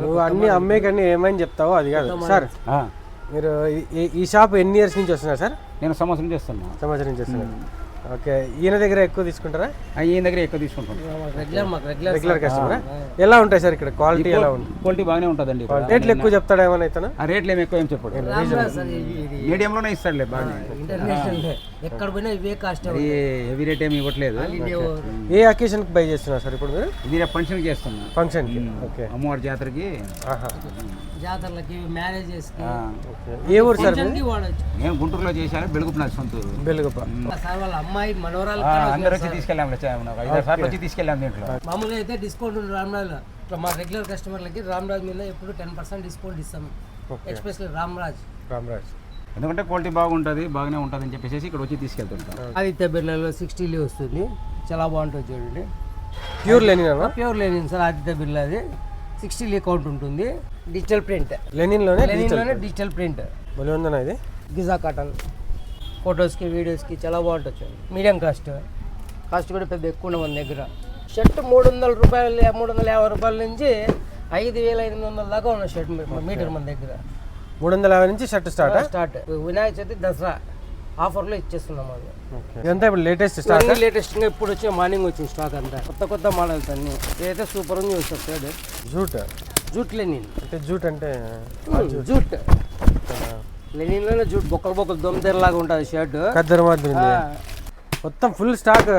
నువ్వు అన్ని అమ్మేకన్నీ ఏమని చెప్తావో అది కాదు సార్. మీరు ఈ షాప్ ఎన్ని ఇయర్స్ నుంచి వస్తున్నారు సార్? నేను సంవత్సరం చేస్తున్నాను. సంవత్సరం నుంచి వస్తున్నారు. ఓకే, ఈయన దగ్గర ఎక్కువ తీసుకుంటారా? ఈయన దగ్గర ఎక్కువ తీసుకుంటాం. Regular customer. ఎలా ఉంటాయి సార్ ఇక్కడ క్వాలిటీ? ఎలా ఉంటుంది? క్వాలిటీ బాగానే ఉంటుందండి. రేట్లు ఎక్కువ చెప్తాడా ఏమైనా ఇతను? ఆ రేట్లు ఏమి ఎక్కువ ఏం చెప్పాడు, మీడియంలోనే ఇస్తాడులే బాగా. ఎక్కడ పోయినా ఇవే కాస్ట్, హెవీ రేట్ ఏమి ఇవ్వట్లేదు. ఏ అకేషన్ కి బై చేస్తున్నారు సార్ ఇప్పుడు మీరు? ఇది ఫంక్షన్ చేస్తున్నా. ఫంక్షన్ కి. ఓకే, అమ్మవారి జాతరకి, జాతరలకి, మ్యారేజెస్ కి. ఏ ఊరు సార్? నేను గుంటూరులో చేశాను. బెలుగుప్ప నా సొంతూరు. బెలుగుప్ప. సార్ వాళ్ళ అమ్మాయి మనవరాలు అందరూ వచ్చి తీసుకెళ్ళాము. 5 సార్లు వచ్చి తీసుకెళ్ళాము. దీంట్లో మామూలుగా అయితే డిస్కౌంట్ రామ్రాజ్ మా రెగ్యులర్ కస్టమర్లకి రామ్రాజ్ మీద ఎప్పుడు 10% డిస్కౌంట్ ఇస్తాం. ఎస్పెషల్లీ రామ్రాజ్. ఎందుకంటే క్వాలిటీ బాగుంటుంది, బాగానే ఉంటుంది అని చెప్పేసి ఇక్కడ వచ్చి తీసుకెళ్తుంటాం. ఆదిత్య బిర్లాలో 60 వస్తుంది, చాలా బాగుంటుంది చూడండి. Pure linen. Pure linen sir. Aditya బిర్లాది 60 కౌంట్ ఉంటుంది. డిజిటల్ ప్రింట్ లెనిన్లోనే డిజిటల్ ప్రింట్. భలే ఉందన్న ఇది. గిజా కాటన్ ఫొటోస్కి, వీడియోస్కి చాలా బాగుంటుంది. మీడియం కాస్ట్ కూడా పెద్ద ఎక్కువ మన దగ్గర. షర్ట్ 300 రూపాయలు, 350 రూపాయల నుంచి 5,500 దాకా ఉన్న షర్ట్ మీటర్ మన దగ్గర. 350 నుంచి షర్ట్ స్టార్ట్. వినాయక చవితి, దసరా ఆఫర్లో ఇచ్చేస్తున్నాం. ఇదంతా ఇప్పుడు లేటెస్ట్ స్టాక్. లేటెస్ట్గా ఇప్పుడు వచ్చే మార్నింగ్ వచ్చిన స్టాక్ అంతా కొత్త మోడల్స్ అన్ని. ఇదైతే సూపర్ ఉంది చూస్తారు. జూట్ లెనిన్ అంటే జూట్ లెనిన్లోనే జూట్ బొక్కలు దొమ్మతెరలాగా ఉంటుంది షర్ట్. కద్దరు మాదిరి మొత్తం ఫుల్ స్టాక్.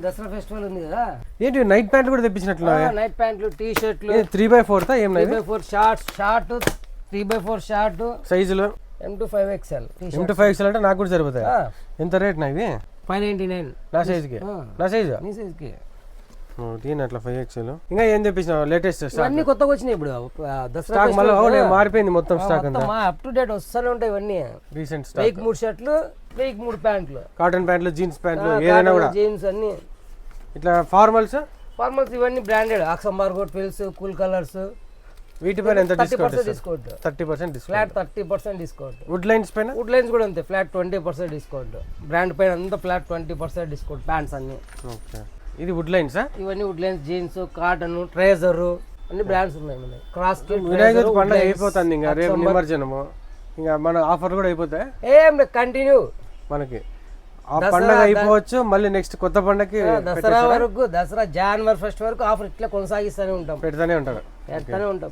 దసరా ఫెస్టివల్ ఉంది కదా. ఏంటి నైట్ ప్యాంట్ కూడా తెప్పించినట్లు? నైట్ ప్యాంట్లు, టీ షర్ట్లు 3x4 3x4 short 3x4 short సైజులు M to 5XL. M to 5XL అంటే నాకు కూడా సరిపోతాయి. ఎంత రేట్ నా ఇవి? 599. నా సైజుకి? నా సైజు నీ సైజుకి దీని అట్లా 5XL. ఇంకా ఏం తెప్పించినావు లేటెస్ట్ స్టాక్? అన్ని కొత్తగా వచ్చినాయి ఇప్పుడు. దసరా మళ్ళీ మారిపోయింది మొత్తం స్టాక్ అంతా. అప్ టు డేట్ వస్తూనే ఉంటాయి ఇవన్నీ. Recent stock. 3 షర్ట్లు, 3 ప్యాంట్లు, కాటన్ ప్యాంట్లు, జీన్స్ ప్యాంట్లు, ఏదైనా కూడా జీన్స్ అన్ని. ఇట్లా ఫార్మల్స్ ఇవన్నీ branded. Oxemberg, twills, cool colours. వీటిపైన ఎంత discount? 30% discount. Flat 30% discount. Wood lines పైన? వుడ్ లైన్స్ కూడా అంతే, ఫ్లాట్ 20% డిస్కౌంట్. బ్రాండ్ పైన అంతా ఫ్లాట్ 20% డిస్కౌంట్. ప్యాంట్స్ అన్ని. ఓకే, ఇది వుడ్ లైన్స్. ఇవన్నీ wood lines, jeans, cotton, trouser అన్ని బ్రాండ్స్ ఉన్నాయి మన. క్రాస్ వినాయక పండుగ అయిపోతుంది, ఇంకా రేపు నిమజ్జనము, ఇంకా మన ఆఫర్ కూడా అయిపోతాయి. ఏం కంటిన్యూ మనకి. ఆ పండుగ అయిపోవచ్చు, మళ్ళీ నెక్స్ట్ కొత్త పండుగకి దసరా వరకు, దసరా జనవరి 1 వరకు ఆఫర్ ఇట్లా కొనసాగిస్తూనే ఉంటాం, పెడతానే ఉంటాం.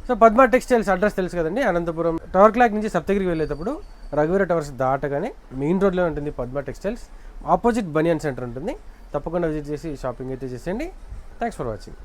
సో పద్మ టెక్స్టైల్స్ అడ్రస్ తెలుసు కదండి, అనంతపురం టవర్ క్లాక్ నుంచి సప్తగిరికి వెళ్ళేటప్పుడు రఘువీర టవర్స్ దాటగానే మెయిన్ రోడ్లో ఉంటుంది పద్మ టెక్స్టైల్స్. ఆపోజిట్ బనియన్ సెంటర్ ఉంటుంది. తప్పకుండా విజిట్ చేసి షాపింగ్ అయితే చేసేయండి. Thanks for watching.